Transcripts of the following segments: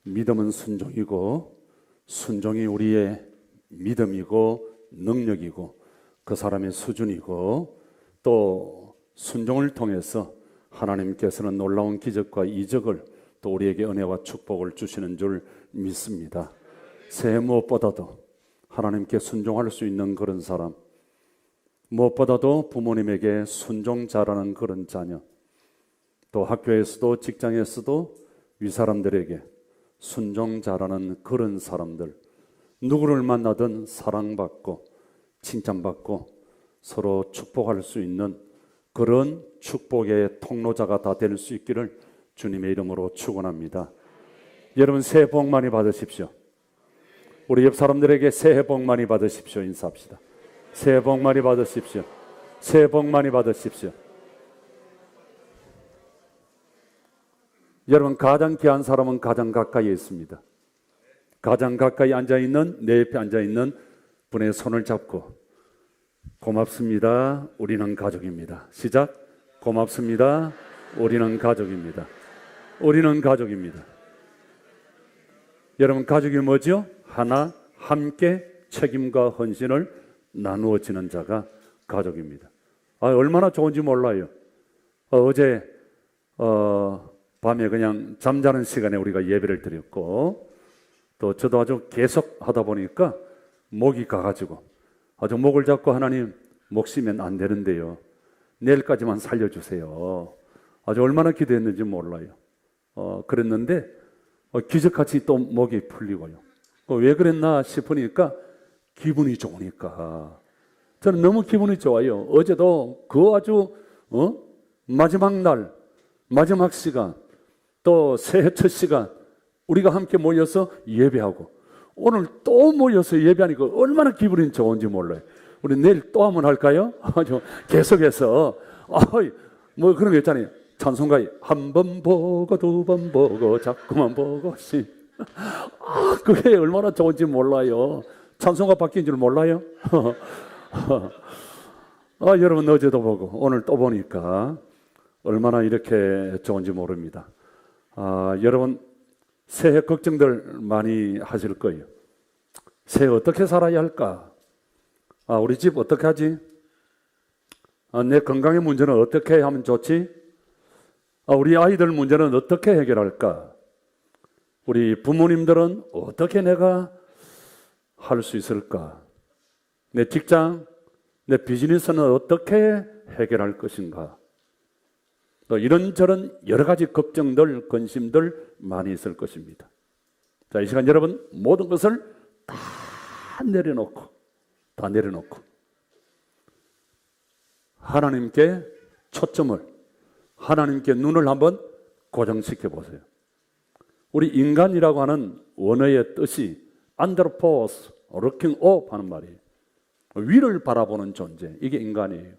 믿음은 순종이고 순종이 우리의 믿음이고 능력이고 그 사람의 수준이고 또 순종을 통해서 하나님께서는 놀라운 기적과 이적을 또 우리에게 은혜와 축복을 주시는 줄 믿습니다. 새해 무엇보다도 하나님께 순종할 수 있는 그런 사람, 무엇보다도 부모님에게 순종 잘하는 그런 자녀, 또 학교에서도 직장에서도 윗사람들에게 순종 잘하는 그런 사람들, 누구를 만나든 사랑받고 칭찬받고 서로 축복할 수 있는 그런 축복의 통로자가 다 될 수 있기를 주님의 이름으로 축원합니다. 여러분 새해 복 많이 받으십시오. 우리 옆 사람들에게 새해 복 많이 받으십시오. 인사합시다. 새해 복 많이 받으십시오. 새해 복 많이 받으십시오. 여러분 가장 귀한 사람은 가장 가까이에 있습니다. 가장 가까이 앉아있는 내 옆에 앉아있는 분의 손을 잡고 고맙습니다. 우리는 가족입니다. 시작. 고맙습니다. 우리는 가족입니다. 우리는 가족입니다. 여러분 가족이 뭐죠? 하나 함께 책임과 헌신을 나누어 지는 자가 가족입니다. 얼마나 좋은지 몰라요. 어제 밤에 그냥 잠자는 시간에 우리가 예배를 드렸고 또 저도 아주 계속 하다 보니까 목이 가가지고 아주 목을 잡고 하나님 목 쉬면 안 되는데요. 내일까지만 살려주세요. 아주 얼마나 기도했는지 몰라요. 그랬는데 기적같이 또 목이 풀리고요. 왜 그랬나 싶으니까 기분이 좋으니까. 저는 너무 기분이 좋아요. 어제도 그 아주 마지막 날 마지막 시간 또 새해 첫 시간 우리가 함께 모여서 예배하고 오늘 또 모여서 예배하니까 얼마나 기분이 좋은지 몰라요. 우리 내일 또 한번 할까요? 아주 계속해서 뭐 그런 거 있잖아요. 찬송가에 한 번 보고 두 번 보고 자꾸만 보고 그게 얼마나 좋은지 몰라요. 찬송가 바뀐 줄 몰라요? 여러분 어제도 보고 오늘 또 보니까 얼마나 이렇게 좋은지 모릅니다. 여러분 새해 걱정들 많이 하실 거예요. 새해 어떻게 살아야 할까? 우리 집 어떻게 하지? 내 건강의 문제는 어떻게 하면 좋지? 우리 아이들 문제는 어떻게 해결할까? 우리 부모님들은 어떻게 내가 할 수 있을까? 내 직장, 내 비즈니스는 어떻게 해결할 것인가? 또 이런저런 여러 가지 걱정들, 관심들 많이 있을 것입니다. 자, 이 시간 여러분 모든 것을 다 내려놓고 하나님께 초점을, 하나님께 눈을 한번 고정시켜 보세요. 우리 인간이라고 하는 원어의 뜻이 안드로포스, looking up 하는 말이에요. 위를 바라보는 존재, 이게 인간이에요.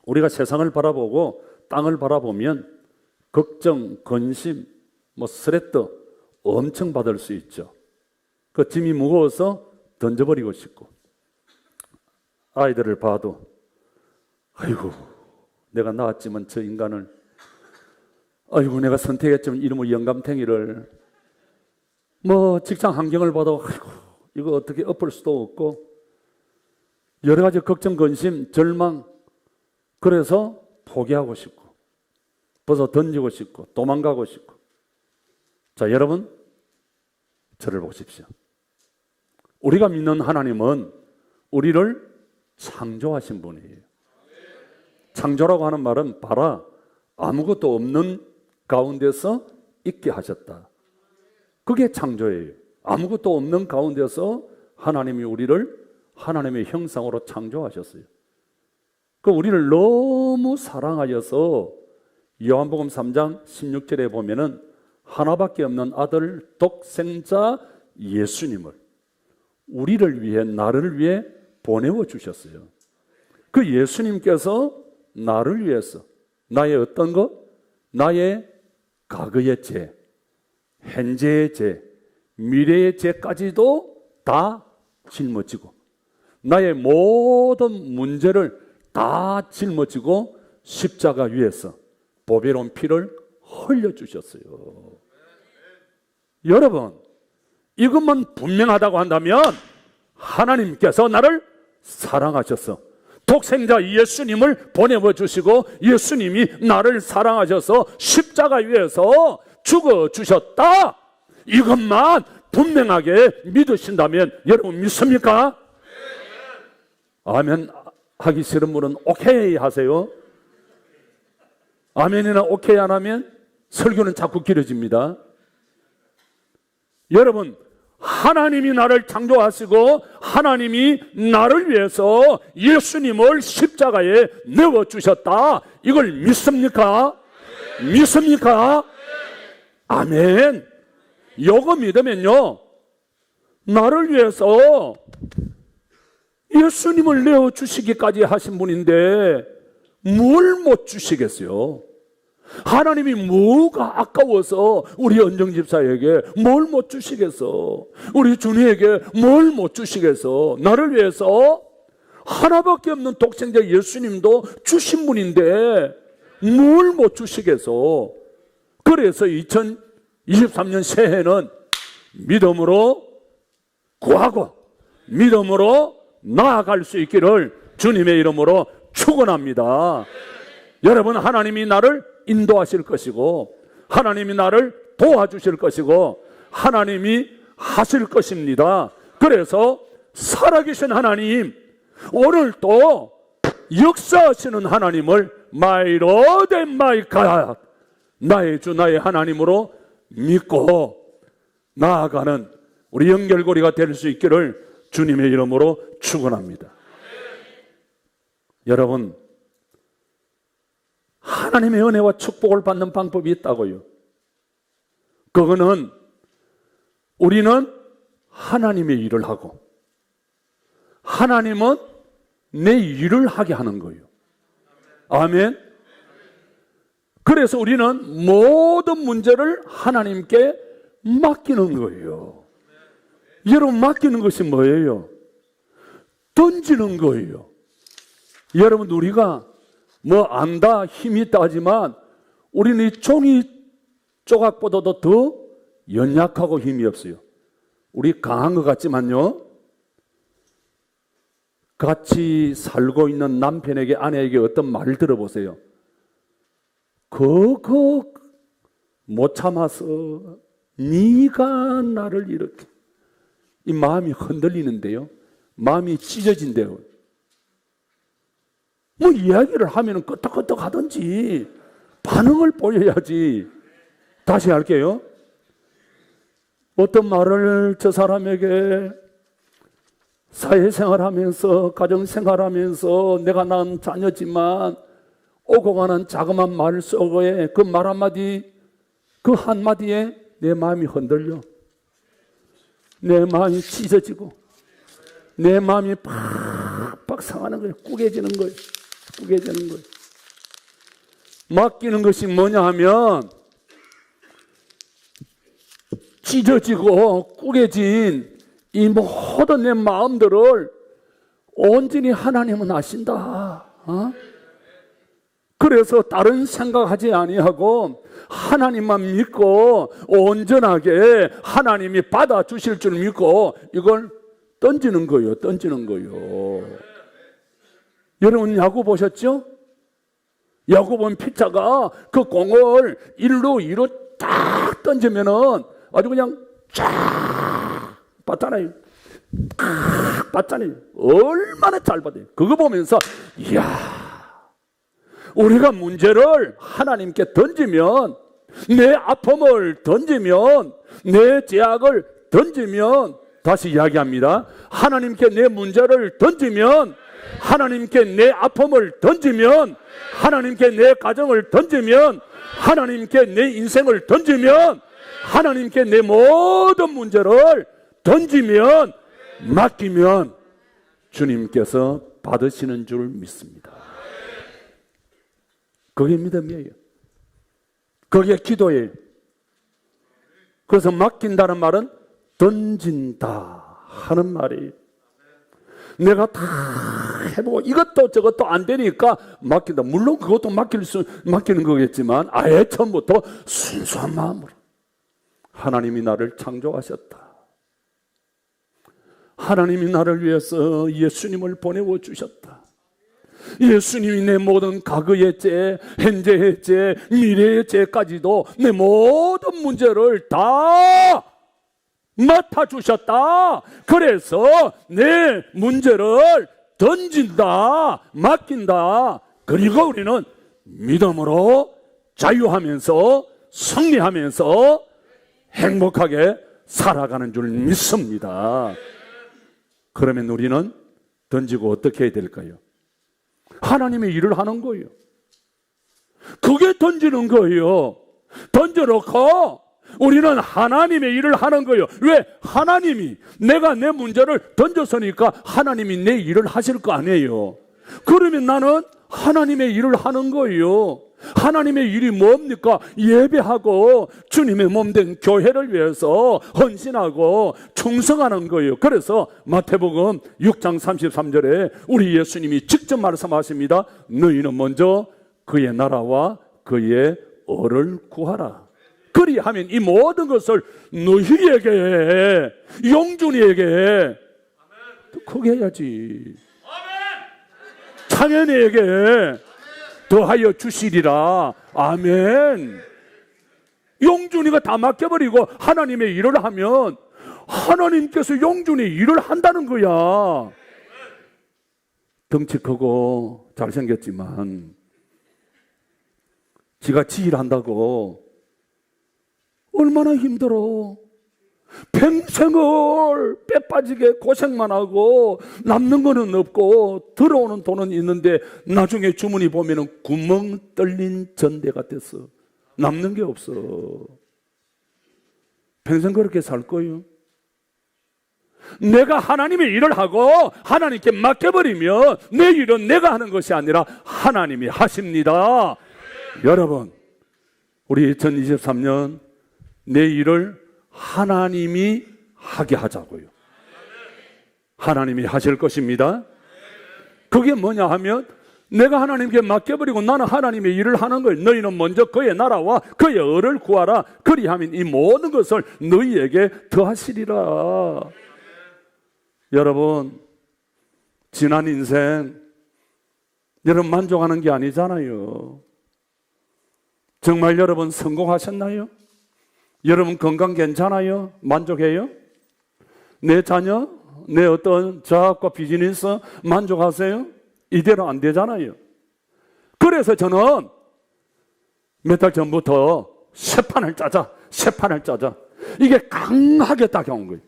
우리가 세상을 바라보고 땅을 바라보면 걱정, 근심, 스트레스 엄청 받을 수 있죠. 그 짐이 무거워서 던져버리고 싶고, 아이들을 봐도 아이고 내가 낳았지만 저 인간을, 아이고 내가 선택했지만 이름을 영감탱이를, 직장 환경을 봐도 아이고 이거 어떻게 엎을 수도 없고, 여러 가지 걱정, 근심, 절망, 그래서 포기하고 싶고 벗어 던지고 싶고 도망가고 싶고. 자, 여러분 저를 보십시오. 우리가 믿는 하나님은 우리를 창조하신 분이에요. 창조라고 하는 말은 봐라, 아무것도 없는 가운데서 있게 하셨다. 그게 창조예요. 아무것도 없는 가운데서 하나님이 우리를 하나님의 형상으로 창조하셨어요. 우리를 너무 사랑하여서 요한복음 3장 16절에 보면은 하나밖에 없는 아들 독생자 예수님을 우리를 위해, 나를 위해 보내어 주셨어요. 그 예수님께서 나를 위해서 나의 어떤 것? 나의 과거의 죄, 현재의 죄, 미래의 죄까지도 다 짊어지고 나의 모든 문제를 다 짊어지고 십자가 위에서 보배로운 피를 흘려주셨어요. 여러분, 이것만 분명하다고 한다면 하나님께서 나를 사랑하셔서 독생자 예수님을 보내주시고 예수님이 나를 사랑하셔서 십자가 위에서 죽어주셨다, 이것만 분명하게 믿으신다면 여러분 믿습니까? 아멘 하기 싫은 분은 오케이 하세요. 아멘이나 오케이 안 하면 설교는 자꾸 길어집니다. 여러분, 하나님이 나를 창조하시고 하나님이 나를 위해서 예수님을 십자가에 내어주셨다, 이걸 믿습니까? 믿습니까? 아멘. 요거 믿으면요, 나를 위해서 예수님을 내어주시기까지 하신 분인데 뭘 못 주시겠어요? 하나님이 뭐가 아까워서 우리 언정집사에게 뭘 못 주시겠어? 우리 주님에게 뭘 못 주시겠어? 나를 위해서 하나밖에 없는 독생자 예수님도 주신 분인데 뭘 못 주시겠어? 그래서 2023년 새해는 믿음으로 구하고 믿음으로 나아갈 수 있기를 주님의 이름으로 축원합니다. 여러분, 하나님이 나를 인도하실 것이고 하나님이 나를 도와주실 것이고 하나님이 하실 것입니다. 그래서 살아계신 하나님, 오늘 또 역사하시는 하나님을 마이로데 마이카, 나의 주 나의 하나님으로 믿고 나아가는 우리 연결고리가 될 수 있기를 주님의 이름으로 축원합니다. 여러분, 하나님의 은혜와 축복을 받는 방법이 있다고요. 그거는 우리는 하나님의 일을 하고 하나님은 내 일을 하게 하는 거예요. 아멘. 그래서 우리는 모든 문제를 하나님께 맡기는 거예요. 여러분, 맡기는 것이 뭐예요? 던지는 거예요. 여러분, 우리가 뭐 안다, 힘이 있다 하지만 우리는 이 종이 조각보다도 더 연약하고 힘이 없어요. 우리 강한 것 같지만요, 같이 살고 있는 남편에게, 아내에게 어떤 말을 들어보세요. 그거 못 참아서 네가 나를 이렇게, 이 마음이 흔들리는데요, 마음이 찢어진대요. 뭐 이야기를 하면 끄떡끄떡 하든지 반응을 보여야지. 다시 할게요. 어떤 말을 저 사람에게 사회생활하면서 가정생활하면서 내가 낳은 자녀지만 오고 가는 자그마한 말 속에 그 말 한마디, 그 한마디에 내 마음이 흔들려, 내 마음이 찢어지고 내 마음이 팍팍 상하는 거예요. 꾸겨지는 거예요. 꾸겨지는 거예요. 맡기는 것이 뭐냐 하면 찢어지고 꾸겨진 이 모든 내 마음들을 온전히 하나님은 아신다. 그래서 다른 생각하지 아니하고 하나님만 믿고 온전하게 하나님이 받아주실 줄 믿고 이걸 던지는 거예요. 던지는 거예요. 여러분, 야구 보셨죠? 야구 보면 피자가 그 공을 1루 2루 딱 던지면은 아주 그냥 쫙 받잖아요. 딱 받잖아요. 얼마나 잘 받아요. 그거 보면서 이야, 우리가 문제를 하나님께 던지면, 내 아픔을 던지면, 내 죄악을 던지면, 다시 이야기합니다. 하나님께 내 문제를 던지면, 하나님께 내 아픔을 던지면, 하나님께 내 가정을 던지면, 하나님께 내 인생을 던지면, 하나님께 내 모든 문제를 던지면, 맡기면 주님께서 받으시는 줄 믿습니다. 그게 믿음이에요. 그게 기도예요. 그래서 맡긴다는 말은 던진다 하는 말이에요. 내가 다 해보고 이것도 저것도 안 되니까 맡긴다. 물론 그것도 맡기는 거겠지만 아예 처음부터 순수한 마음으로 하나님이 나를 창조하셨다. 하나님이 나를 위해서 예수님을 보내어 주셨다. 예수님이 내 모든 과거의 죄, 현재의 죄, 미래의 죄까지도 내 모든 문제를 다 맡아주셨다. 그래서 내 문제를 던진다, 맡긴다. 그리고 우리는 믿음으로 자유하면서 승리하면서 행복하게 살아가는 줄 믿습니다. 그러면 우리는 던지고 어떻게 해야 될까요? 하나님의 일을 하는 거예요. 그게 던지는 거예요. 던져놓고 우리는 하나님의 일을 하는 거예요. 왜? 하나님이 내가 내 문제를 던졌으니까 하나님이 내 일을 하실 거 아니에요. 그러면 나는 하나님의 일을 하는 거예요. 하나님의 일이 뭡니까? 예배하고 주님의 몸된 교회를 위해서 헌신하고 충성하는 거예요. 그래서 마태복음 6장 33절에 우리 예수님이 직접 말씀하십니다. 너희는 먼저 그의 나라와 그의 의를 구하라. 그리하면 이 모든 것을 너희에게, 용준이에게 크게 해야지. 창현이에게 더하여 주시리라. 아멘. 용준이가 다 맡겨버리고 하나님의 일을 하면 하나님께서 용준이 일을 한다는 거야. 덩치 크고 잘생겼지만 지가 지일한다고 얼마나 힘들어. 평생을 빼 빠지게 고생만 하고 남는 거는 없고 들어오는 돈은 있는데 나중에 주머니 보면은 구멍 뚫린 전대 같았어. 남는 게 없어. 평생 그렇게 살 거예요. 내가 하나님의 일을 하고 하나님께 맡겨버리면 내 일은 내가 하는 것이 아니라 하나님이 하십니다. 여러분, 우리 2023년 내 일을 하나님이 하게 하자고요. 하나님이 하실 것입니다. 그게 뭐냐 하면 내가 하나님께 맡겨버리고 나는 하나님의 일을 하는 거예요. 너희는 먼저 그의 나라와 그의 의를 구하라. 그리하면 이 모든 것을 너희에게 더하시리라. 여러분, 지난 인생 여러분 만족하는 게 아니잖아요. 정말 여러분 성공하셨나요? 여러분 건강 괜찮아요? 만족해요? 내 자녀, 내 어떤 사업과 비즈니스 만족하세요? 이대로 안 되잖아요. 그래서 저는 몇 달 전부터 새 판을 짜자. 이게 강하게 딱 온 거예요.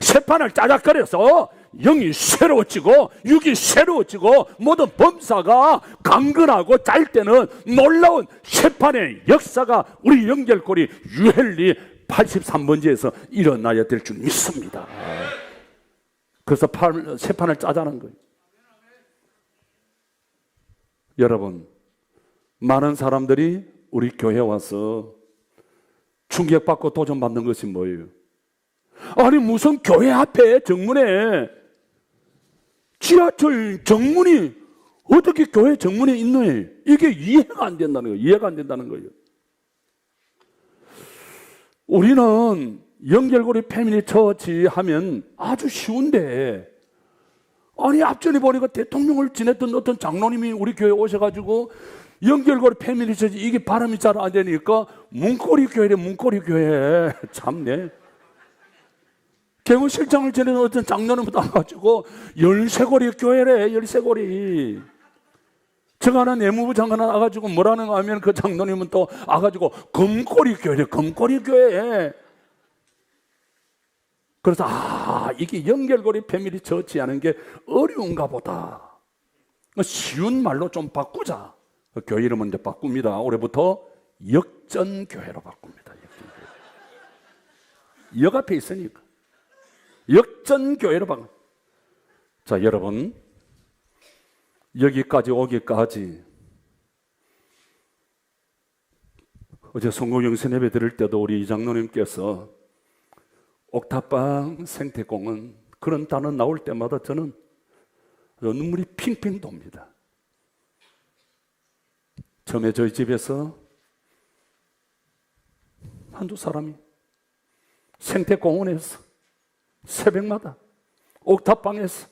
새 판을 짜자. 그래서 영이 새로워지고 육이 새로워지고 모든 범사가 강건하고 짤 때는 놀라운 새 판의 역사가 우리 연결고리 유헬리 83번지에서 일어나야 될 줄 믿습니다. 그래서 새 판을 짜자는 거예요. 여러분, 많은 사람들이 우리 교회에 와서 충격받고 도전받는 것이 뭐예요? 아니 무슨 교회 앞에 정문에 지하철 정문이 어떻게 교회 정문에 있노? 이게 이해가 안 된다는 거예요. 이해가 안 된다는 거예요. 우리는 연결고리 패밀리 처치 하면 아주 쉬운데 아니 앞전에 보니까 대통령을 지냈던 어떤 장로님이 우리 교회에 오셔가지고 연결고리 패밀리 처치 이게 발음이 잘 안 되니까 문고리 교회래. 문고리 교회. 참네. 개무실장을 지내는 어떤 장로님 나와가지고 열쇠고리 교회래. 열쇠고리. 제가 하나 내무부 장관 나와가지고 뭐라는 거 하면 그 장로님은 또 와가지고 금고리 교회래. 금고리 교회. 그래서 이게 연결고리 패밀리 처치하는 게 어려운가 보다. 쉬운 말로 좀 바꾸자. 교회 이름은 이제 바꿉니다. 올해부터 역전교회로 바꿉니다. 역전교회. 역 앞에 있으니까 역전교회로 바꿔. 자, 여러분, 여기까지 오기까지 어제 성공영신 예배 드릴 때도 우리 이장로님께서 옥탑방 생태공원 그런 단어 나올 때마다 저는 눈물이 핑핑 돕니다. 처음에 저희 집에서 한두 사람이 생태공원에서, 새벽마다, 옥탑방에서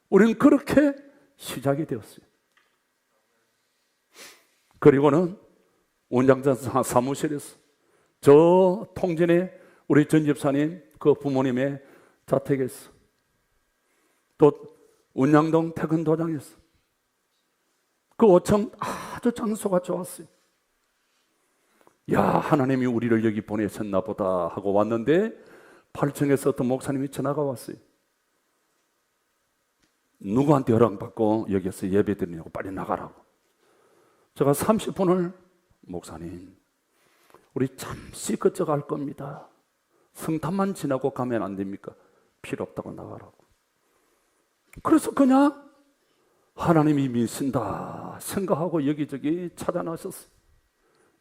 우리는 그렇게 시작이 되었어요. 그리고는 원장자 사무실에서 저 통진의 우리 전 집사님 그 부모님의 자택에서, 또 운양동 태근도장에서 그 5층 아주 장소가 좋았어요. 야, 하나님이 우리를 여기 보내셨나 보다 하고 왔는데 8층에서 어떤 목사님이 전화가 왔어요. 누구한테 허락받고 여기서 예배 드리냐고, 빨리 나가라고. 제가 30분을, 목사님 우리 잠시 그쪽 갈 겁니다. 성탄만 지나고 가면 안 됩니까? 필요 없다고 나가라고. 그래서 그냥 하나님이 믿신다 생각하고 여기저기 찾아나셨어요.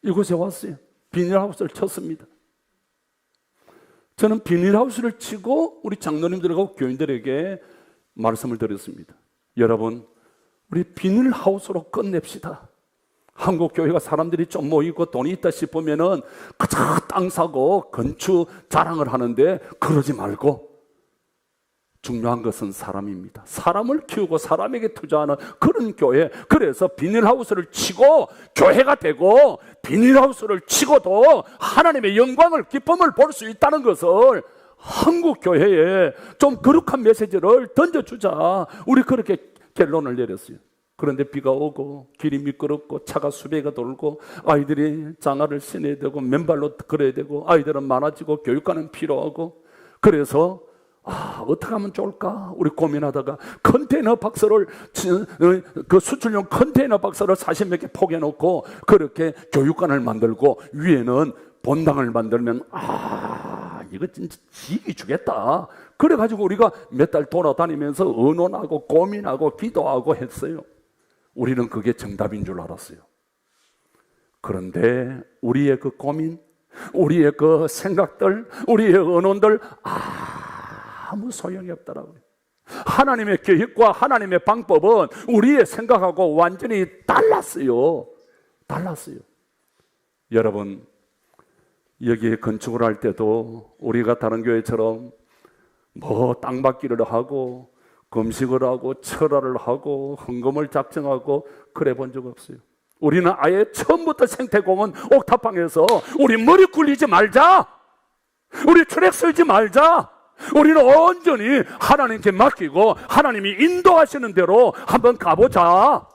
이곳에 왔어요. 비닐하우스를 쳤습니다. 저는 비닐하우스를 치고 우리 장로님들하고 교인들에게 말씀을 드렸습니다. 여러분, 우리 비닐하우스로 끝냅시다. 한국 교회가 사람들이 좀 모이고 돈이 있다 싶으면은 그저 땅 사고 건축 자랑을 하는데, 그러지 말고 중요한 것은 사람입니다. 사람을 키우고 사람에게 투자하는 그런 교회. 그래서 비닐하우스를 치고 교회가 되고, 비닐하우스를 치고도 하나님의 영광을, 기쁨을 볼 수 있다는 것을 한국 교회에 좀 거룩한 메시지를 던져주자. 우리 그렇게 결론을 내렸어요. 그런데 비가 오고 길이 미끄럽고 차가 수배가 돌고 아이들이 장화를 신어야 되고 맨발로 걸어야 되고 아이들은 많아지고 교육과는 필요하고, 그래서 어떻게 하면 좋을까 우리 고민하다가 컨테이너 박스를, 그 수출용 컨테이너 박스를 40몇 개 포개놓고 그렇게 교육관을 만들고 위에는 본당을 만들면 이거 진짜 지기 주겠다. 그래가지고 우리가 몇 달 돌아다니면서 의논하고 고민하고 기도하고 했어요. 우리는 그게 정답인 줄 알았어요. 그런데 우리의 그 고민, 우리의 그 생각들, 우리의 의논들 아무 소용이 없더라고요. 하나님의 계획과 하나님의 방법은 우리의 생각하고 완전히 달랐어요. 여러분, 여기에 건축을 할 때도 우리가 다른 교회처럼 뭐 땅받기를 하고 금식을 하고 철화를 하고 헌금을 작정하고 그래 본 적 없어요. 우리는 아예 처음부터 생태공원 옥탑방에서 우리 머리 굴리지 말자, 우리 트랙 쓸지 말자, 우리는 온전히 하나님께 맡기고 하나님이 인도하시는 대로 한번 가보자.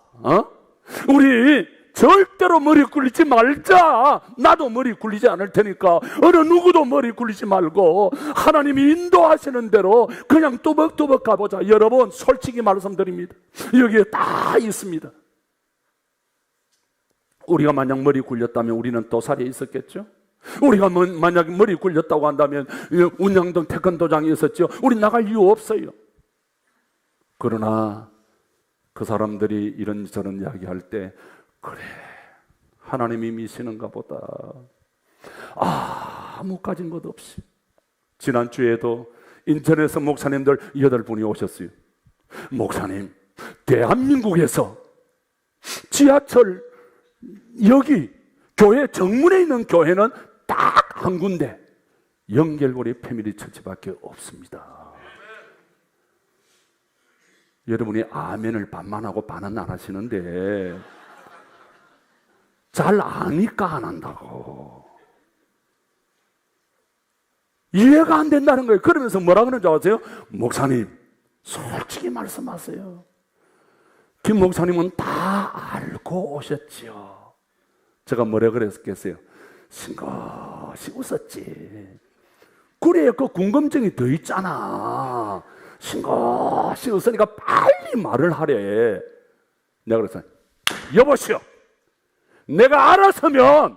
우리 절대로 머리 굴리지 말자. 나도 머리 굴리지 않을 테니까 어느 누구도 머리 굴리지 말고 하나님이 인도하시는 대로 그냥 뚜벅뚜벅 가보자. 여러분, 솔직히 말씀드립니다. 여기에 다 있습니다. 우리가 만약 머리 굴렸다면 우리는 또 살에 있었겠죠? 우리가 만약 머리 굴렸다고 한다면 운양동 태권도장에 있었죠? 우리 나갈 이유 없어요. 그러나 그 사람들이 이런저런 이야기할 때, 그래, 하나님이 미시는가 보다. 아무 가진 것 없이. 지난주에도 인천에서 목사님들 8분이 오셨어요. 목사님, 대한민국에서 지하철 여기 교회 정문에 있는 교회는 딱 한 군데, 연결고리 패밀리 처치밖에 없습니다. 여러분이 아멘을 반만 하고 반은 안 하시는데 잘 아니까 안 한다고. 이해가 안 된다는 거예요. 그러면서 뭐라 그러는 줄 아세요? 목사님, 솔직히 말씀하세요. 김 목사님은 다 알고 오셨죠. 제가 뭐라 그랬겠어요? 싱긋이 웃었지. 그래, 그 궁금증이 더 있잖아. 싱긋이 웃으니까 빨리 말을 하래. 내가 그랬어요. 여보시오, 내가 알았으면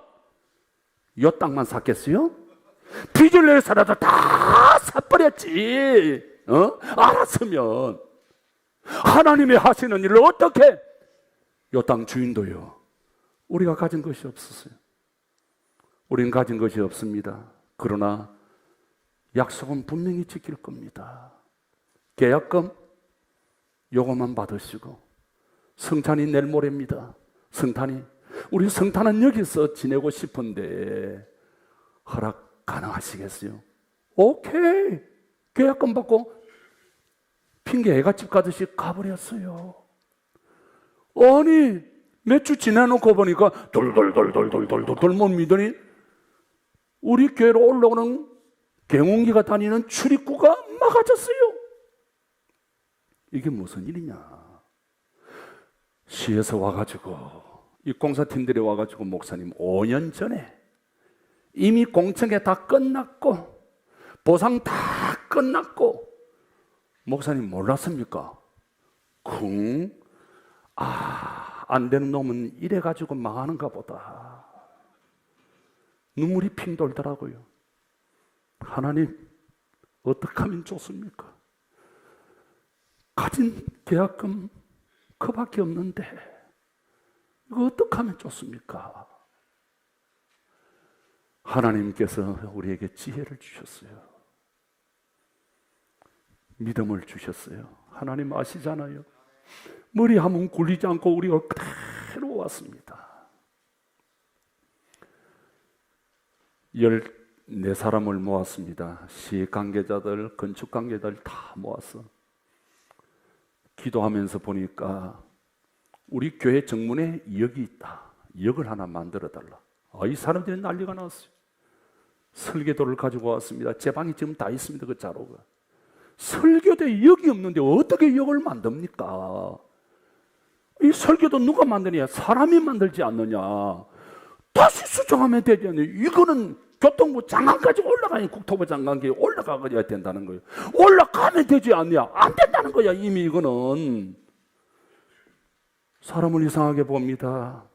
요 땅만 샀겠어요? 빚을 내서라도 다 사버렸지. 알았으면. 하나님이 하시는 일을 어떻게? 요 땅 주인도요, 우리가 가진 것이 없었어요. 우린 가진 것이 없습니다. 그러나 약속은 분명히 지킬 겁니다. 계약금 요거만 받으시고, 성탄이 내일 모레입니다. 성탄이, 우리 성탄은 여기서 지내고 싶은데 허락 가능하시겠어요? 오케이. 계약금 받고 핑계 애가집 가듯이 가버렸어요. 아니 몇 주 지나놓고 보니까 돌돌돌돌돌돌돌 못 믿더니 우리 교회로 올라오는 경운기가 다니는 출입구가 막아졌어요. 이게 무슨 일이냐. 시에서 와가지고 이 공사팀들이 와가지고 목사님 5년 전에 이미 공청회 다 끝났고 보상 다 끝났고 목사님 몰랐습니까? 안 되는 놈은 이래가지고 망하는가 보다. 눈물이 핑 돌더라고요. 하나님 어떻게 하면 좋습니까? 가진 계약금 그밖에 없는데 이거 어떻게 하면 좋습니까? 하나님께서 우리에게 지혜를 주셨어요. 믿음을 주셨어요. 하나님 아시잖아요. 머리 한번 굴리지 않고 우리가 그대로 왔습니다. 14사람을 모았습니다. 시관계자들, 건축관계자들 다 모았어. 기도하면서 보니까 우리 교회 정문에 역이 있다. 역을 하나 만들어달라. 이 사람들이 난리가 났어요. 설계도를 가지고 왔습니다. 제 방에 지금 다 있습니다. 그 자료가. 설교대에 역이 없는데 어떻게 역을 만듭니까? 이 설교도 누가 만드냐? 사람이 만들지 않느냐? 다시 수정하면 되지 않느냐? 이거는 교통부 장관까지 올라가야 국토부 장관께 올라가야 된다는 거예요. 올라가면 되지 않냐? 안 된다는 거야. 이미 이거는. 사람을 이상하게 봅니다.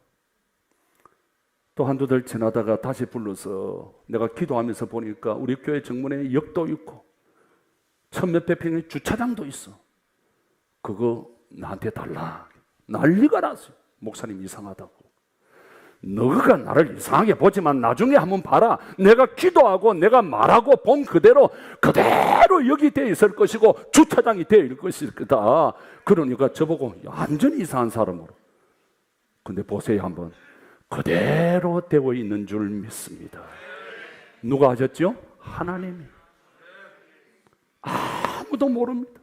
또 한두 달 지나다가 다시 불러서 내가 기도하면서 보니까 우리 교회 정문에 역도 있고 천몇백 평의 주차장도 있어. 그거 나한테 달라. 난리가 났어요. 목사님 이상하다고. 너가 나를 이상하게 보지만 나중에 한번 봐라. 내가 기도하고 내가 말하고 본 그대로 여기 되어 있을 것이고 주차장이 되어 있을 것일 거다. 그러니까 저보고 완전히 이상한 사람으로. 근데 보세요 한번. 그대로 되어 있는 줄 믿습니다. 누가 하셨죠? 하나님이. 아무도 모릅니다.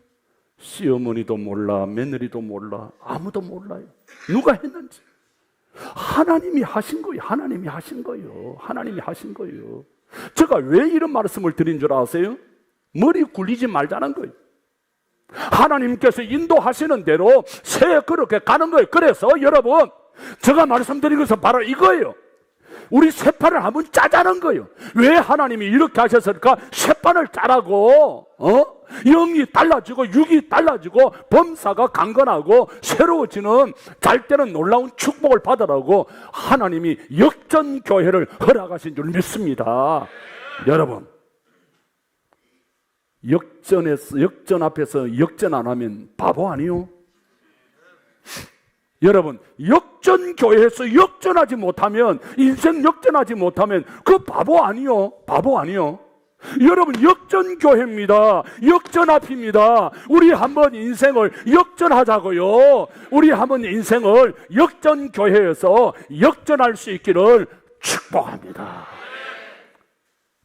시어머니도 몰라, 며느리도 몰라, 아무도 몰라요. 누가 했는지. 하나님이 하신 거예요. 하나님이 하신 거예요. 하나님이 하신 거예요. 제가 왜 이런 말씀을 드린 줄 아세요? 머리 굴리지 말자는 거예요. 하나님께서 인도하시는 대로 새 그렇게 가는 거예요. 그래서 여러분, 제가 말씀드린 것은 바로 이거예요. 우리 쇠판을 한번 짜자는 거예요. 왜 하나님이 이렇게 하셨을까? 쇠판을 짜라고. 영이 달라지고 육이 달라지고 범사가 강건하고 새로워지는 잘 때는 놀라운 축복을 받으라고 하나님이 역전교회를 허락하신 줄 믿습니다. 여러분, 역전 앞에서 역전 안 하면 바보 아니요? 여러분, 역전교회에서 역전하지 못하면, 인생 역전하지 못하면 그 바보 아니요? 바보 아니요? 여러분, 역전교회입니다. 역전 앞입니다. 우리 한번 인생을 역전하자고요. 우리 한번 인생을 역전교회에서 역전할 수 있기를 축복합니다.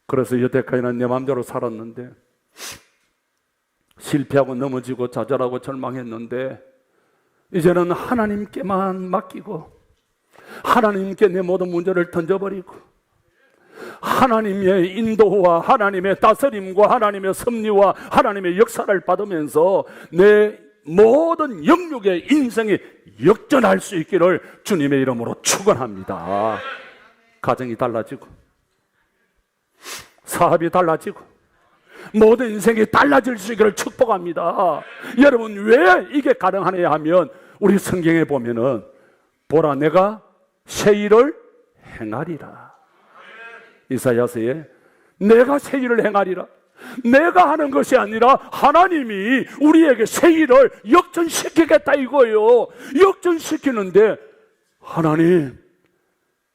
그래서 여태까지는 내 마음대로 살았는데 실패하고 넘어지고 좌절하고 절망했는데 이제는 하나님께만 맡기고 하나님께 내 모든 문제를 던져버리고 하나님의 인도와 하나님의 다스림과 하나님의 섭리와 하나님의 역사를 받으면서 내 모든 영육의 인생이 역전할 수 있기를 주님의 이름으로 축원합니다. 가정이 달라지고 사업이 달라지고 모든 인생이 달라질 수 있기를 축복합니다. 여러분, 왜 이게 가능하냐 하면 우리 성경에 보면은 보라 내가 새 일을 행하리라. 이사야서에 내가 새 일을 행하리라. 내가 하는 것이 아니라 하나님이 우리에게 새 일을 역전시키겠다 이거예요. 역전시키는데 하나님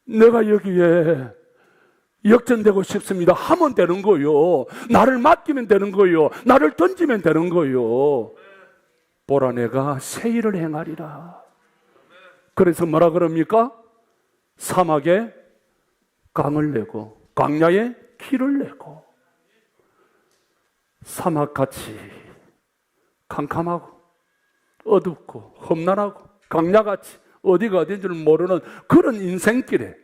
내가 여기에 역전되고 싶습니다 하면 되는 거예요. 나를 맡기면 되는 거예요. 나를 던지면 되는 거예요. 보라 내가 새 일을 행하리라. 그래서 뭐라 그럽니까? 사막에 강을 내고 광야에 길을 내고 사막같이 캄캄하고 어둡고 험난하고 강야같이 어디가 어딘 줄 모르는 그런 인생길에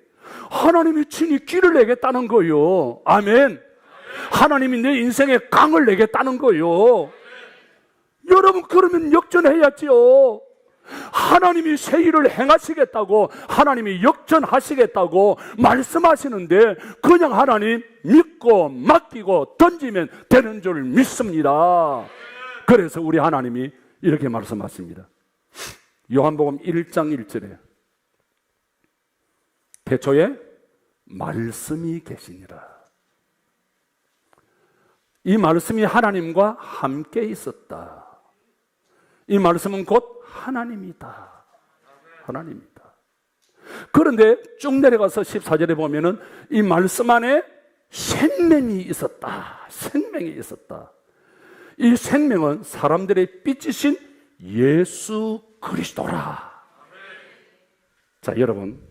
하나님이 친히 길을 내겠다는 거요. 아멘. 하나님이 내 인생에 강을 내겠다는 거요. 여러분, 그러면 역전해야지요. 하나님이 새 일을 행하시겠다고, 하나님이 역전하시겠다고 말씀하시는데 그냥 하나님 믿고 맡기고 던지면 되는 줄 믿습니다. 그래서 우리 하나님이 이렇게 말씀하십니다. 요한복음 1장 1절에 태초에 말씀이 계시니라. 이 말씀이 하나님과 함께 있었다. 이 말씀은 곧 하나님이다. 하나님이다. 그런데 쭉 내려가서 14절에 보면은 이 말씀 안에 생명이 있었다. 생명이 있었다. 이 생명은 사람들의 빛이신 예수 그리스도라. 자, 여러분,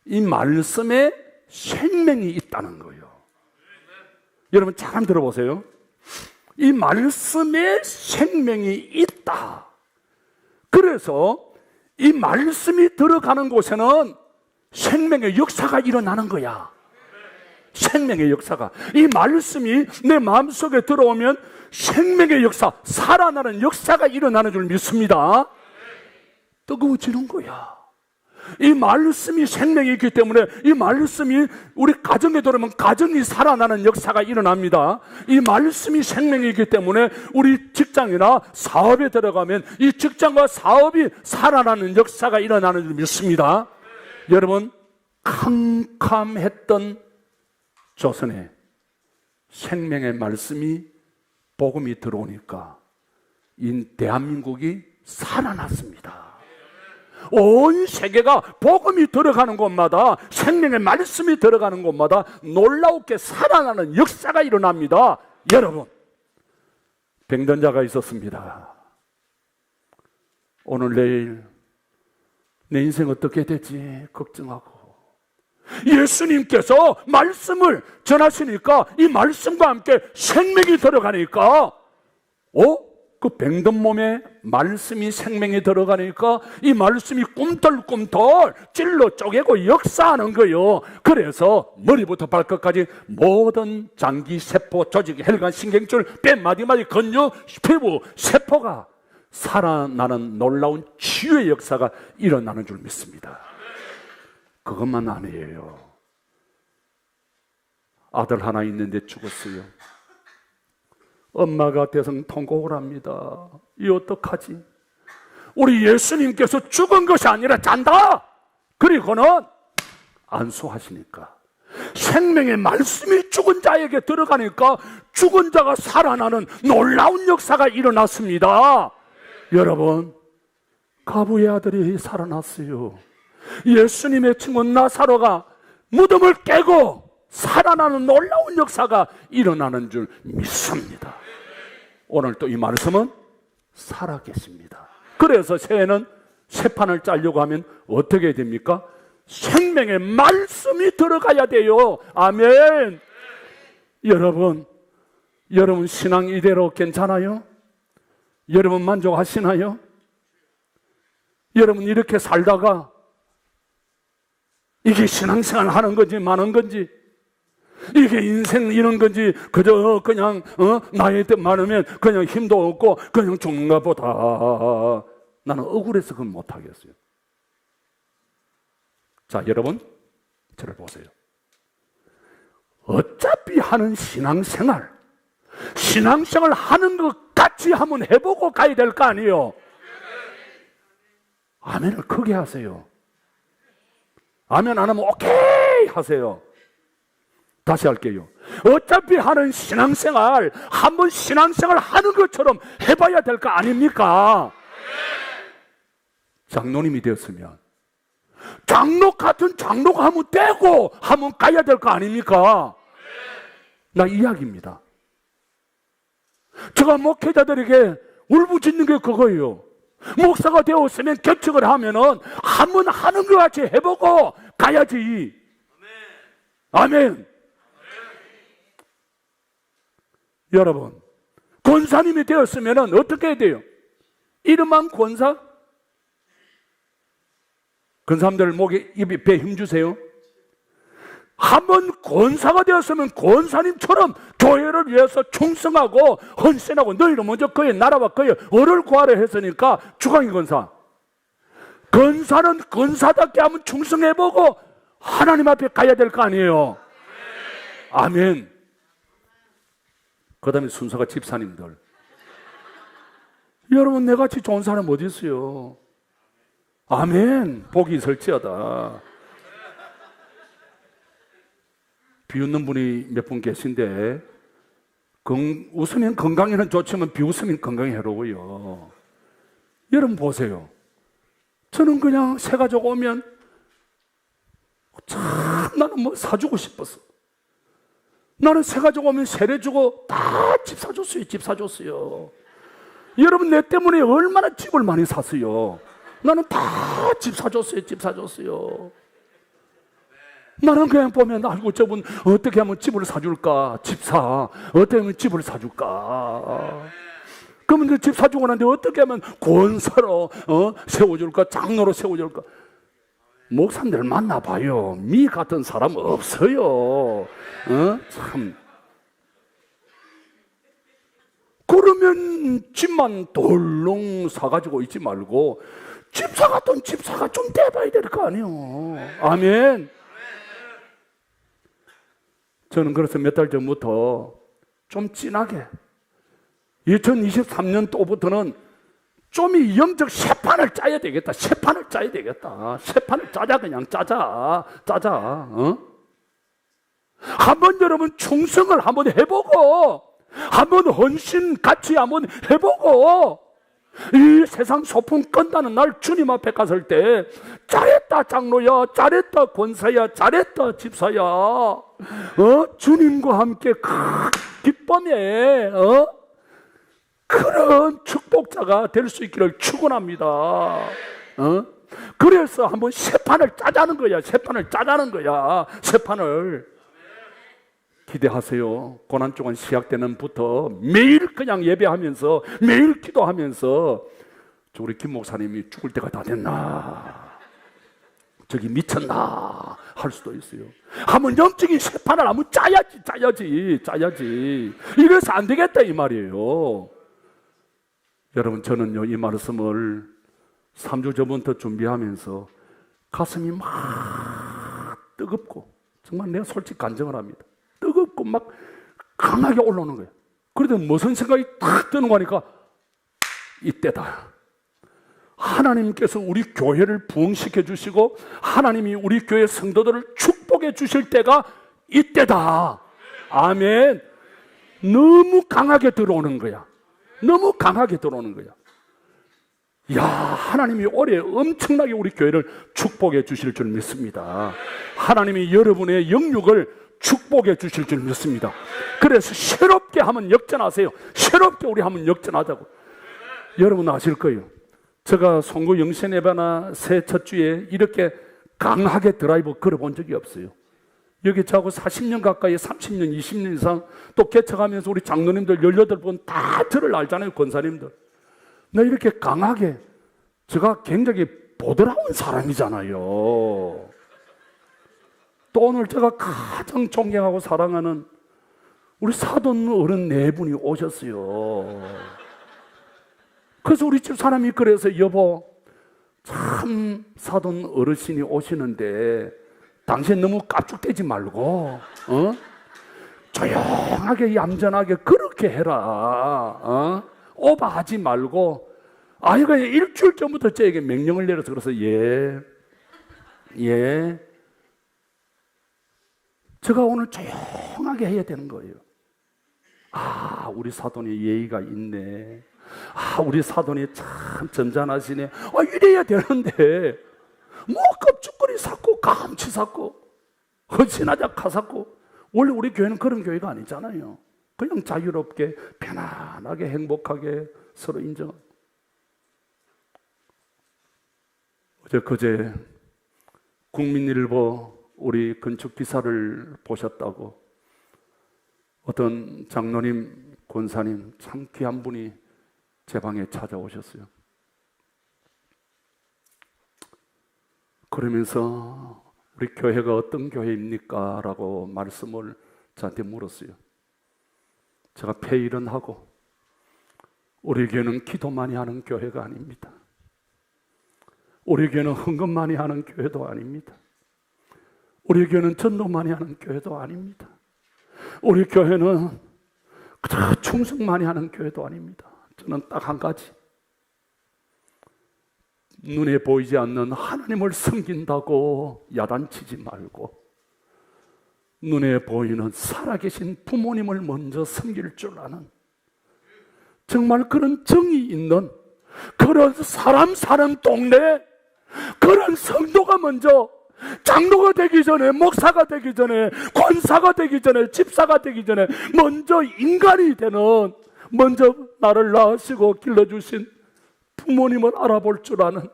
이 말씀에 생명이 있다는 거예요. 여러분 잘 들어보세요. 이 말씀에 생명이 있다. 그래서 이 말씀이 들어가는 곳에는 생명의 역사가 일어나는 거야. 생명의 역사가. 이 말씀이 내 마음속에 들어오면 생명의 역사, 살아나는 역사가 일어나는 줄 믿습니다. 뜨거워지는 거야. 이 말씀이 생명이 있기 때문에 이 말씀이 우리 가정에 들어오면 가정이 살아나는 역사가 일어납니다. 이 말씀이 생명이 있기 때문에 우리 직장이나 사업에 들어가면 이 직장과 사업이 살아나는 역사가 일어나는 줄 믿습니다. 여러분, 캄캄했던 조선에 생명의 말씀이 복음이 들어오니까 이 대한민국이 살아났습니다. 온 세계가 복음이 들어가는 곳마다, 생명의 말씀이 들어가는 곳마다 놀라우게 살아나는 역사가 일어납니다. 여러분, 병든 자가 있었습니다. 오늘 내일 내 인생 어떻게 되지 걱정하고, 예수님께서 말씀을 전하시니까 이 말씀과 함께 생명이 들어가니까 그 병든 몸에 말씀이 생명이 들어가니까 이 말씀이 꿈틀꿈틀 찔러 쪼개고 역사하는 거예요. 그래서 머리부터 발끝까지 모든 장기, 세포, 조직, 혈관, 신경줄, 뼈, 마디마디, 근육, 피부, 세포가 살아나는 놀라운 치유의 역사가 일어나는 줄 믿습니다. 그것만 아니에요. 아들 하나 있는데 죽었어요. 엄마가 대성통곡을 합니다. 이 어떡하지? 우리 예수님께서 죽은 것이 아니라 잔다. 그리고는 안수하시니까 생명의 말씀이 죽은 자에게 들어가니까 죽은 자가 살아나는 놀라운 역사가 일어났습니다. 여러분, 가부의 아들이 살아났어요. 예수님의 친구 나사로가 무덤을 깨고 살아나는 놀라운 역사가 일어나는 줄 믿습니다. 오늘 또 이 말씀은 살아계십니다. 그래서 새해는 새판을 짜려고 하면 어떻게 됩니까? 생명의 말씀이 들어가야 돼요. 아멘. 여러분 신앙 이대로 괜찮아요? 여러분 만족하시나요? 여러분 이렇게 살다가 이게 신앙생활 하는 건지 마는 건지, 이게 인생 이런 건지 그저 그냥 나이 때 많으면 그냥 힘도 없고 그냥 죽는가 보다. 나는 억울해서 그건 못하겠어요. 자, 여러분 저를 보세요. 어차피 하는 신앙생활 하는 것 같이 한번 해보고 가야 될 거 아니에요. 아멘을 크게 하세요. 아멘 안 하면 오케이 하세요. 다시 할게요. 어차피 하는 신앙생활 한번 신앙생활 하는 것처럼 해봐야 될 거 아닙니까? 장로님이 되었으면 장로 같은 장로가 하면 되고 하면 가야 될 거 아닙니까? 나 이야기입니다. 제가 목회자들에게 울부짖는 게 그거예요. 목사가 되었으면 개척을 하면은 한번 하는 것 같이 해보고 가야지. 아멘. 여러분, 권사님이 되었으면 어떻게 해야 돼요? 이름만 권사? 권사님들 목에 입에 배 힘주세요. 한번 권사가 되었으면 권사님처럼 교회를 위해서 충성하고 헌신하고, 너희는 먼저 그의 나라와 그의 의를 구하려 했으니까 주광희 권사, 권사는 권사답게 한번 충성해보고 하나님 앞에 가야 될 거 아니에요. 아멘. 그 다음에 순서가 집사님들. 여러분, 내같이 좋은 사람 어디 있어요? 아멘. 복이 있을지어다. 비웃는 분이 몇 분 계신데, 웃으면 건강에는 좋지만 비웃으면 건강에 해로워요. 여러분 보세요. 저는 그냥 새 가족 오면 참 나는 뭐 사주고 싶었어. 나는 새 가족 오면 세례 주고 다 집 사줬어요. 집 사줬어요. 여러분, 내 때문에 얼마나 집을 많이 샀어요. 나는 다 집 사줬어요. 집 사줬어요. 나는 그냥 보면, 아이고, 저분 어떻게 하면 집을 사줄까? 집사. 어떻게 하면 집을 사줄까? 그러면 집 사주고 난데 어떻게 하면 권사로 세워줄까? 장로로 세워줄까? 목사님들 만나봐요. 미 같은 사람 없어요. 참. 그러면 집만 돌롱 사가지고 있지 말고 집사 같은 집사가 좀 돼봐야 될 거 아니에요. 아멘. 저는 그래서 몇 달 전부터 좀 진하게 2023년 또부터는 좀 이 영적 새판을 짜야 되겠다. 새판을 짜야 되겠다. 새판을 짜자. 그냥 짜자. 한번 여러분 충성을 한번 해보고, 한번 헌신 같이 한번 해보고, 이 세상 소풍 끝나는 날 주님 앞에 갔을 때 잘했다 장로야, 잘했다 권사야, 잘했다 집사야, 주님과 함께 기쁨에 그런 축복자가 될 수 있기를 축원합니다. 그래서 한번 새판을 짜자는 거야. 새판을 짜자는 거야. 새판을 기대하세요. 고난주간 시작되는부터 매일 그냥 예배하면서, 매일 기도하면서, 우리 김 목사님이 죽을 때가 다 됐나, 저기 미쳤나 할 수도 있어요. 한번 영적인 새판을 한번 짜야지. 이래서 안 되겠다 이 말이에요. 여러분, 저는요 이 말씀을 3주 전부터 준비하면서 가슴이 막 뜨겁고, 정말 내가 솔직히 간증을 합니다. 뜨겁고 막 강하게 올라오는 거예요. 그래도 무슨 생각이 딱 드는 거니까, 이때다. 하나님께서 우리 교회를 부흥시켜 주시고 하나님이 우리 교회 성도들을 축복해 주실 때가 이때다. 아멘. 너무 강하게 들어오는 거야. 너무 강하게 들어오는 거야. 야, 하나님이 올해 엄청나게 우리 교회를 축복해 주실 줄 믿습니다. 하나님이 여러분의 영육을 축복해 주실 줄 믿습니다. 그래서 새롭게 한번 역전하세요. 새롭게 우리 한번 역전하자고. 여러분 아실 거예요. 제가 송구 영신예배나 새해 첫 주에 이렇게 강하게 드라이브 걸어본 적이 없어요. 여기 저하고 40년 가까이, 30년, 20년 이상 또 개척하면서 우리 장로님들 18분 다 저를 알잖아요. 권사님들. 나 이렇게 강하게, 제가 굉장히 보드라운 사람이잖아요. 또 오늘 제가 가장 존경하고 사랑하는 우리 사돈 어른 4분이 오셨어요. 그래서 우리 집 사람이 그래서, 여보, 참 사돈 어르신이 오시는데 당신 너무 깝죽대지 말고 조용하게 얌전하게 그렇게 해라. 오버하지 말고. 아이가 일주일 전부터 저에게 명령을 내려서, 그래서 예. 제가 오늘 조용하게 해야 되는 거예요. 아, 우리 사돈이 예의가 있네. 아, 우리 사돈이 참 점잖하시네. 이래야 되는데 뭐 껍죽거리 샀고 감치 샀고 헌신하자 카 샀고. 원래 우리 교회는 그런 교회가 아니잖아요. 그냥 자유롭게 편안하게 행복하게 서로 인정하고. 그제 국민일보 우리 건축 기사를 보셨다고 어떤 장로님 권사님 참 귀한 분이 제 방에 찾아오셨어요. 그러면서 우리 교회가 어떤 교회입니까? 라고 말씀을 저한테 물었어요. 제가 회의를 하고 우리 교회는 기도 많이 하는 교회가 아닙니다. 우리 교회는 헌금 많이 하는 교회도 아닙니다. 우리 교회는 전도 많이 하는 교회도 아닙니다. 우리 교회는 그저 충성 많이 하는 교회도 아닙니다. 저는 딱 한 가지, 눈에 보이지 않는 하나님을 섬긴다고 야단치지 말고 눈에 보이는 살아계신 부모님을 먼저 섬길 줄 아는, 정말 그런 정이 있는 그런 사람 사는 동네, 그런 성도가 먼저 장로가 되기 전에, 목사가 되기 전에, 권사가 되기 전에, 집사가 되기 전에 먼저 인간이 되는, 먼저 나를 낳으시고 길러주신 부모님을 알아볼 줄 아는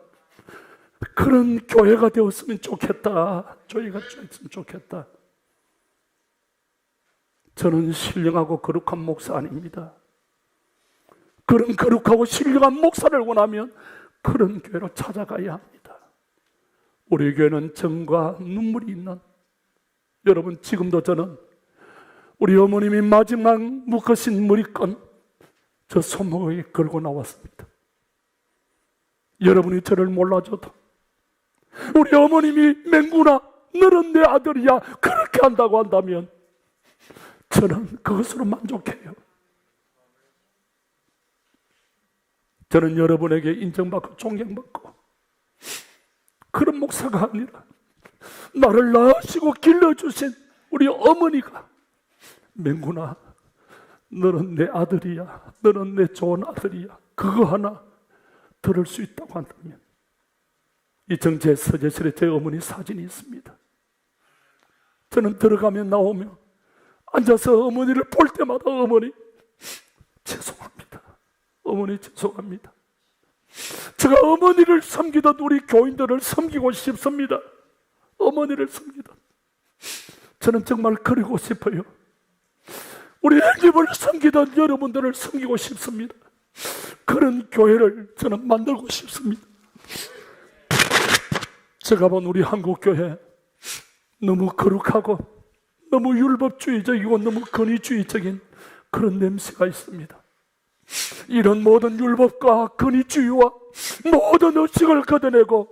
그런 교회가 되었으면 좋겠다. 저희가 되었으면 좋겠다. 저는 신령하고 거룩한 목사 아닙니다. 그런 거룩하고 신령한 목사를 원하면 그런 교회로 찾아가야 합니다. 우리 교회는 정과 눈물이 있는, 여러분 지금도 저는 우리 어머님이 마지막 묶으신 머리끈 저 손목에 걸고 나왔습니다. 여러분이 저를 몰라줘도 우리 어머님이 맹구나 너는 내 아들이야 그렇게 한다고 한다면 저는 그것으로 만족해요. 저는 여러분에게 인정받고 존경받고 그런 목사가 아니라 나를 낳으시고 길러주신 우리 어머니가 맹구나 너는 내 아들이야, 너는 내 좋은 아들이야, 그거 하나 들을 수 있다고 한다면, 이정재 서재실에 제 어머니 사진이 있습니다. 저는 들어가면 나오면 앉아서 어머니를 볼 때마다 어머니 죄송합니다, 어머니 죄송합니다. 제가 어머니를 섬기던 우리 교인들을 섬기고 싶습니다. 어머니를 섬기던 저는 정말 그리고 싶어요. 우리 형님을 섬기던 여러분들을 섬기고 싶습니다. 그런 교회를 저는 만들고 싶습니다. 제가 본 우리 한국교회 너무 거룩하고 너무 율법주의적이고 너무 권위주의적인 그런 냄새가 있습니다. 이런 모든 율법과 권위주의와 모든 의식을 걷어내고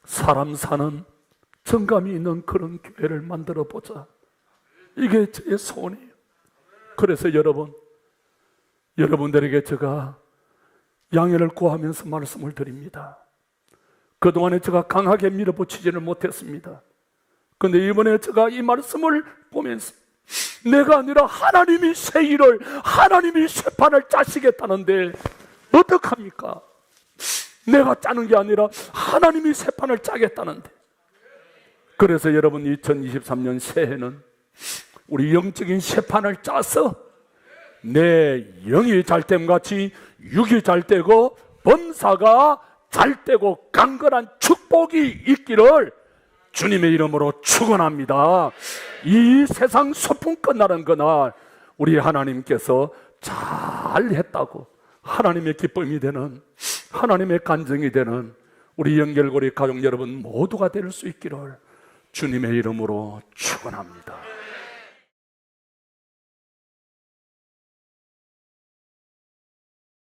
사람 사는 정감이 있는 그런 교회를 만들어 보자. 이게 제 소원이에요. 그래서 여러분들에게 제가 양해를 구하면서 말씀을 드립니다. 그동안에 제가 강하게 밀어붙이지는 못했습니다. 그런데 이번에 제가 이 말씀을 보면서 내가 아니라 하나님이 새 일을, 하나님이 새 판을 짜시겠다는데 어떡합니까? 내가 짜는 게 아니라 하나님이 새 판을 짜겠다는데. 그래서 여러분 2023년 새해는 우리 영적인 새 판을 짜서 내 영이 잘됨 같이 육이 잘되고 범사가 잘되고 강건한 축복이 있기를 주님의 이름으로 축원합니다. 이 세상 소풍 끝나는 그날 우리 하나님께서 잘했다고 하나님의 기쁨이 되는, 하나님의 간증이 되는 우리 연결고리 가족 여러분 모두가 될 수 있기를 주님의 이름으로 축원합니다.